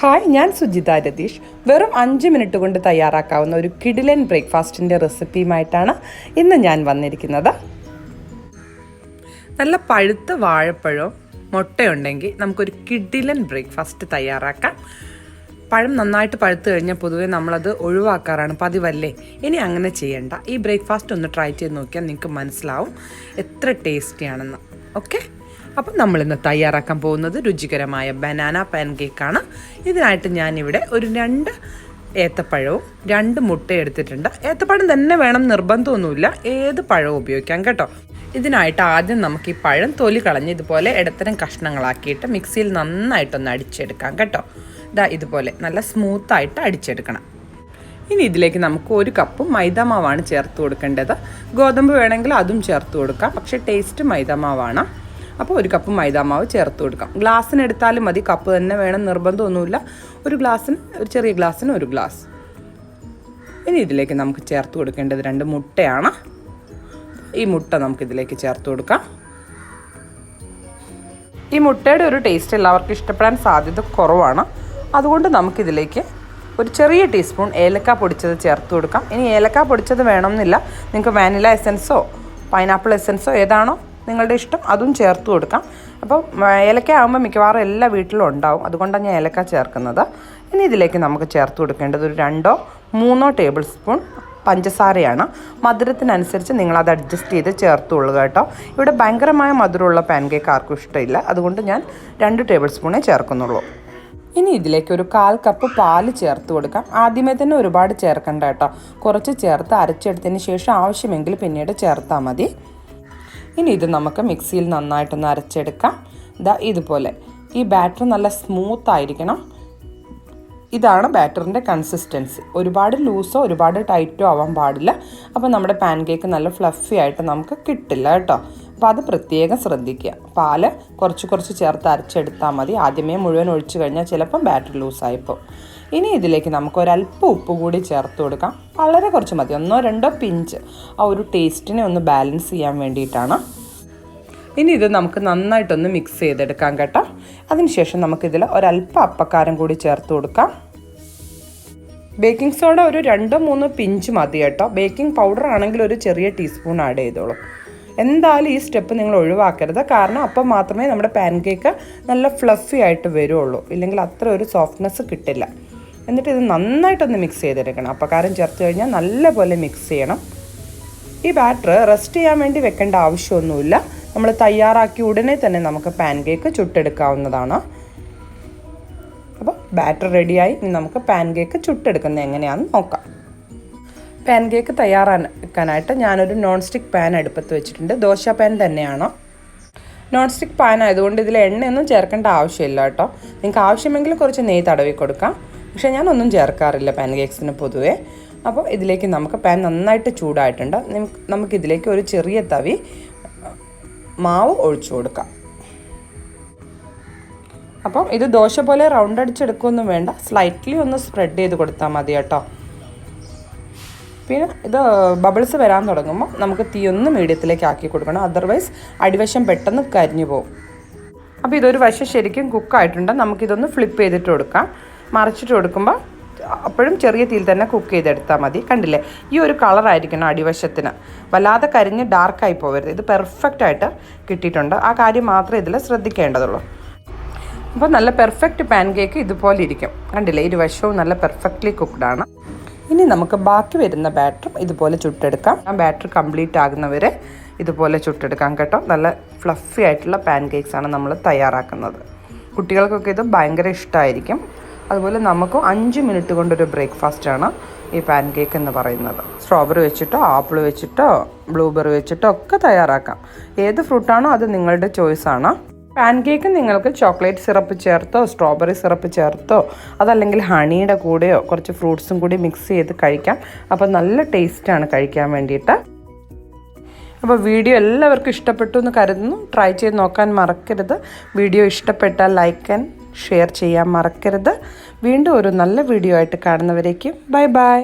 Hi, ഞാൻ സുജിത രതീഷ്. വെറും 5 minute കൊണ്ട് തയ്യാറാക്കാവുന്ന ഒരു കിടിലൻ ബ്രേക്ക്ഫാസ്റ്റിൻ്റെ റെസിപ്പിയുമായിട്ടാണ് ഇന്ന് ഞാൻ വന്നിരിക്കുന്നത്. നല്ല പഴുത്ത വാഴപ്പഴവും മുട്ടയുണ്ടെങ്കിൽ നമുക്കൊരു കിടിലൻ ബ്രേക്ക്ഫാസ്റ്റ് തയ്യാറാക്കാം. പഴം നന്നായിട്ട് പഴുത്ത് കഴിഞ്ഞാൽ പൊതുവെ നമ്മളത് ഒഴിവാക്കാറാണ് പതിവല്ലേ. ഇനി അങ്ങനെ ചെയ്യണ്ട. ഈ ബ്രേക്ക്ഫാസ്റ്റ് ഒന്ന് ട്രൈ ചെയ്ത് നോക്കിയാൽ നിങ്ങൾക്ക് മനസ്സിലാവും എത്ര ടേസ്റ്റിയാണെന്ന്. ഓക്കെ, അപ്പം നമ്മളിന്ന് തയ്യാറാക്കാൻ പോകുന്നത് രുചികരമായ ബനാന പാൻ കേക്കാണ്. ഇതിനായിട്ട് ഞാനിവിടെ ഒരു 2 ഏത്തപ്പഴവും 2 മുട്ട എടുത്തിട്ടുണ്ട്. ഏത്തപ്പഴം തന്നെ വേണം നിർബന്ധമൊന്നുമില്ല, ഏത് പഴവും ഉപയോഗിക്കാം കേട്ടോ. ഇതിനായിട്ട് ആദ്യം നമുക്ക് ഈ പഴം തൊലി കളഞ്ഞ് ഇതുപോലെ ഇടത്തരം കഷ്ണങ്ങളാക്കിയിട്ട് മിക്സിയിൽ നന്നായിട്ടൊന്ന് അടിച്ചെടുക്കാം കേട്ടോ. ഇതുപോലെ നല്ല സ്മൂത്തായിട്ട് അടിച്ചെടുക്കണം. ഇനി ഇതിലേക്ക് നമുക്ക് 1 കപ്പ് മൈദാമാവാണ് ചേർത്ത് കൊടുക്കേണ്ടത്. ഗോതമ്പ് വേണമെങ്കിൽ അതും ചേർത്ത് കൊടുക്കാം, പക്ഷേ ടേസ്റ്റ് മൈദാമാവാണ്. അപ്പോൾ 1 കപ്പ് മൈദാമാവ് ചേർത്ത് കൊടുക്കാം. ഗ്ലാസ്സിന് എടുത്താലും മതി, കപ്പ് തന്നെ വേണം നിർബന്ധമൊന്നുമില്ല. ഒരു ചെറിയ ഗ്ലാസ്സിന് 1 ഗ്ലാസ്. ഇനി ഇതിലേക്ക് നമുക്ക് ചേർത്ത് കൊടുക്കേണ്ടത് 2 മുട്ടയാണ്. ഈ മുട്ട നമുക്കിതിലേക്ക് ചേർത്ത് കൊടുക്കാം. ഈ മുട്ടയുടെ ഒരു ടേസ്റ്റ് എല്ലാവർക്കും ഇഷ്ടപ്പെടാൻ സാധ്യത കുറവാണ്. അതുകൊണ്ട് നമുക്കിതിലേക്ക് ഒരു ചെറിയ ടീസ്പൂൺ ഏലക്ക പൊടിച്ചത് ചേർത്ത് കൊടുക്കാം. ഇനി ഏലക്ക പൊടിച്ചത് വേണമെന്നില്ല, നിങ്ങൾക്ക് വാനില എസൻസോ പൈനാപ്പിൾ എസൻസോ ഏതാണോ നിങ്ങളുടെ ഇഷ്ടം അതും ചേർത്ത് കൊടുക്കാം. അപ്പോൾ ഏലക്ക ആകുമ്പോൾ മിക്കവാറും എല്ലാ വീട്ടിലും ഉണ്ടാവും, അതുകൊണ്ടാണ് ഞാൻ ഏലക്ക ചേർക്കുന്നത്. ഇനി ഇതിലേക്ക് നമുക്ക് ചേർത്ത് കൊടുക്കേണ്ടത് ഒരു 2-3 ടേബിൾ സ്പൂൺ പഞ്ചസാരയാണ്. മധുരത്തിനനുസരിച്ച് നിങ്ങളത് അഡ്ജസ്റ്റ് ചെയ്ത് ചേർത്തുകൊള്ളുക കേട്ടോ. ഇവിടെ ഭയങ്കരമായ മധുരമുള്ള പാൻ കേക്ക് ആർക്കും ഇഷ്ടമില്ല, അതുകൊണ്ട് ഞാൻ 2 ടേബിൾ സ്പൂണേ ചേർക്കുന്നുള്ളൂ. ഇനി ഇതിലേക്ക് ഒരു 1/4 കപ്പ് പാല് ചേർത്ത് കൊടുക്കാം. ആദ്യമേ തന്നെ ഒരുപാട് ചേർക്കണ്ട കേട്ടോ, കുറച്ച് ചേർത്ത് അരച്ചെടുത്തതിന് ശേഷം ആവശ്യമെങ്കിൽ പിന്നീട് ചേർത്താൽ മതി. ഇനി ഇത് നമുക്ക് മിക്സിയിൽ നന്നായിട്ടൊന്ന് അരച്ചെടുക്കാം. ഇതുപോലെ ഈ ബാറ്റർ നല്ല സ്മൂത്ത് ആയിരിക്കണം. ഇതാണ് ബാറ്ററിൻ്റെ കൺസിസ്റ്റൻസി. ഒരുപാട് ലൂസോ ഒരുപാട് ടൈറ്റോ ആവാൻ പാടില്ല. അപ്പോൾ നമ്മുടെ പാൻ കേക്ക് നല്ല ഫ്ലഫി ആയിട്ട് നമുക്ക് കിട്ടില്ല കേട്ടോ. അപ്പോൾ അത് പ്രത്യേകം ശ്രദ്ധിക്കുക. പാല് കുറച്ച് ചേർത്ത് അരച്ചെടുത്താൽ മതി. ആദ്യമേ മുഴുവൻ ഒഴിച്ചു കഴിഞ്ഞാൽ ചിലപ്പം ബാറ്റർ ലൂസായിപ്പോൾ. ഇനി ഇതിലേക്ക് നമുക്ക് ഒരല്പം ഉപ്പ് കൂടി ചേർത്ത് കൊടുക്കാം. വളരെ കുറച്ച് മതി, 1-2 പിഞ്ച്. ആ ഒരു ടേസ്റ്റിനെ ഒന്ന് ബാലൻസ് ചെയ്യാൻ വേണ്ടിയിട്ടാണ്. ഇനി ഇത് നമുക്ക് നന്നായിട്ടൊന്ന് മിക്സ് ചെയ്തെടുക്കാം കേട്ടോ. അതിനുശേഷം നമുക്കിതിൽ ഒരല്പം അപ്പക്കാരം കൂടി ചേർത്ത് കൊടുക്കാം. ബേക്കിംഗ് സോഡ ഒരു 2-3 പിഞ്ച് മതി കേട്ടോ. ബേക്കിംഗ് പൗഡർ ആണെങ്കിൽ ഒരു ചെറിയ ടീസ്പൂൺ ആഡ് ചെയ്തോളൂ. എന്തായാലും ഈ സ്റ്റെപ്പ് നിങ്ങൾ ഒഴിവാക്കരുത്, കാരണം അപ്പം മാത്രമേ നമ്മുടെ പാൻ കേക്ക് നല്ല ഫ്ലഫി ആയിട്ട് വരുള്ളൂ. ഇല്ലെങ്കിൽ അത്ര ഒരു സോഫ്റ്റ്നെസ് കിട്ടില്ല. എന്നിട്ട് ഇത് നന്നായിട്ടൊന്ന് മിക്സ് ചെയ്തെടുക്കണം. അപ്പക്കാരം ചേർത്ത് കഴിഞ്ഞാൽ നല്ലപോലെ മിക്സ് ചെയ്യണം. ഈ ബാറ്റർ റെസ്റ്റ് ചെയ്യാൻ വേണ്ടി വെക്കേണ്ട ആവശ്യമൊന്നുമില്ല. നമ്മൾ തയ്യാറാക്കി ഉടനെ തന്നെ നമുക്ക് പാൻ കേക്ക് ചുട്ടെടുക്കാവുന്നതാണ്. അപ്പോൾ ബാറ്റർ റെഡിയായി. ഇനി നമുക്ക് പാൻ കേക്ക് ചുട്ടെടുക്കുന്നത് എങ്ങനെയാണെന്ന് നോക്കാം. പാൻ കേക്ക് തയ്യാറാക്കാനായിട്ട് ഞാനൊരു നോൺ സ്റ്റിക്ക് പാൻ അടുപ്പത്ത് വെച്ചിട്ടുണ്ട്. ദോശ പാൻ തന്നെയാണ്. നോൺ സ്റ്റിക്ക് പാൻ ആയതുകൊണ്ട് ഇതിൽ എണ്ണയൊന്നും ചേർക്കേണ്ട ആവശ്യമില്ല കേട്ടോ. നിങ്ങൾക്ക് ആവശ്യമെങ്കിൽ കുറച്ച് നെയ്യ് തടവി കൊടുക്കാം, പക്ഷേ ഞാനൊന്നും ചേർക്കാറില്ല പാൻ കേക്ക്സിന് പൊതുവേ. അപ്പോൾ ഇതിലേക്ക് നമുക്ക് പാൻ നന്നായിട്ട് ചൂടായിട്ടുണ്ട്. നമുക്കിതിലേക്ക് ഒരു ചെറിയ തവി മാവ് ഒഴിച്ചു കൊടുക്കാം. അപ്പം ഇത് ദോശ പോലെ റൗണ്ട് അടിച്ചെടുക്കുകയൊന്നും വേണ്ട, സ്ലൈറ്റ്ലി ഒന്ന് സ്പ്രെഡ് ചെയ്ത് കൊടുത്താൽ മതി കേട്ടോ. പിന്നെ ഇത് ബബിൾസ് വരാൻ തുടങ്ങുമ്പോൾ നമുക്ക് തീ ഒന്ന് മീഡിയത്തിലേക്ക് ആക്കി കൊടുക്കണം, അതർവൈസ് അടിവശം പെട്ടെന്ന് കരിഞ്ഞു പോകും. അപ്പോൾ ഇതൊരു വശം ശരിക്കും കുക്കായിട്ടുണ്ട്. നമുക്കിതൊന്ന് ഫ്ലിപ്പ് ചെയ്തിട്ട് കൊടുക്കാം. മറിച്ചിട്ട് കൊടുക്കുമ്പോൾ അപ്പോഴും ചെറിയ തീയിൽ തന്നെ കുക്ക് ചെയ്തെടുത്താൽ മതി. കണ്ടില്ലേ, ഈ ഒരു കളറായിരിക്കണം അടിവശത്തിന്, വല്ലാതെ കരിഞ്ഞ് ഡാർക്കായി പോകരുത്. ഇത് പെർഫെക്റ്റായിട്ട് കിട്ടിയിട്ടുണ്ട്. ആ കാര്യം മാത്രമേ ഇതിൽ ശ്രദ്ധിക്കേണ്ടതുള്ളൂ. അപ്പോൾ നല്ല പെർഫെക്റ്റ് പാൻ കേക്ക് ഇതുപോലെ ഇരിക്കും. കണ്ടില്ലേ, ഇരുവശവും നല്ല പെർഫെക്റ്റ്ലി കുക്ക്ഡാണ്. ഇനി നമുക്ക് ബാക്കി വരുന്ന ബാറ്ററും ഇതുപോലെ ചുട്ടെടുക്കാം. ആ ബാറ്റർ കംപ്ലീറ്റ് ആകുന്നവരെ ഇതുപോലെ ചുട്ടെടുക്കാം കേട്ടോ. നല്ല ഫ്ലഫി ആയിട്ടുള്ള പാൻ കേക്ക്സാണ് നമ്മൾ തയ്യാറാക്കുന്നത്. കുട്ടികൾക്കൊക്കെ ഇത് ഭയങ്കര ഇഷ്ടമായിരിക്കും. അതുപോലെ നമുക്ക് 5 മിനിറ്റ് കൊണ്ടൊരു ബ്രേക്ക്ഫാസ്റ്റാണ് ഈ പാൻ കേക്ക് എന്ന് പറയുന്നത്. സ്ട്രോബെറി വെച്ചിട്ടോ ആപ്പിൾ വെച്ചിട്ടോ ബ്ലൂബെറി വെച്ചിട്ടോ ഒക്കെ തയ്യാറാക്കാം. ഏത് ഫ്രൂട്ടാണോ അത് നിങ്ങളുടെ ചോയ്സാണ്. പാൻ കേക്ക് നിങ്ങൾക്ക് ചോക്ലേറ്റ് സിറപ്പ് ചേർത്തോ സ്ട്രോബെറി സിറപ്പ് ചേർത്തോ അതല്ലെങ്കിൽ ഹണിയുടെ കൂടെയോ കുറച്ച് ഫ്രൂട്ട്സും കൂടി മിക്സ് ചെയ്ത് കഴിക്കാം. അപ്പോൾ നല്ല ടേസ്റ്റാണ് കഴിക്കാൻ വേണ്ടിയിട്ട്. അപ്പോൾ വീഡിയോ എല്ലാവർക്കും ഇഷ്ടപ്പെട്ടു എന്ന് കരുതുന്നു. ട്രൈ ചെയ്ത് നോക്കാൻ മറക്കരുത്. വീഡിയോ ഇഷ്ടപ്പെട്ടാൽ ലൈക്ക് ആൻഡ് ഷെയർ ചെയ്യാൻ മറക്കരുത്. വീണ്ടും ഒരു നല്ല വീഡിയോ ആയിട്ട് കാണുന്നവരേക്കും ബൈ ബൈ.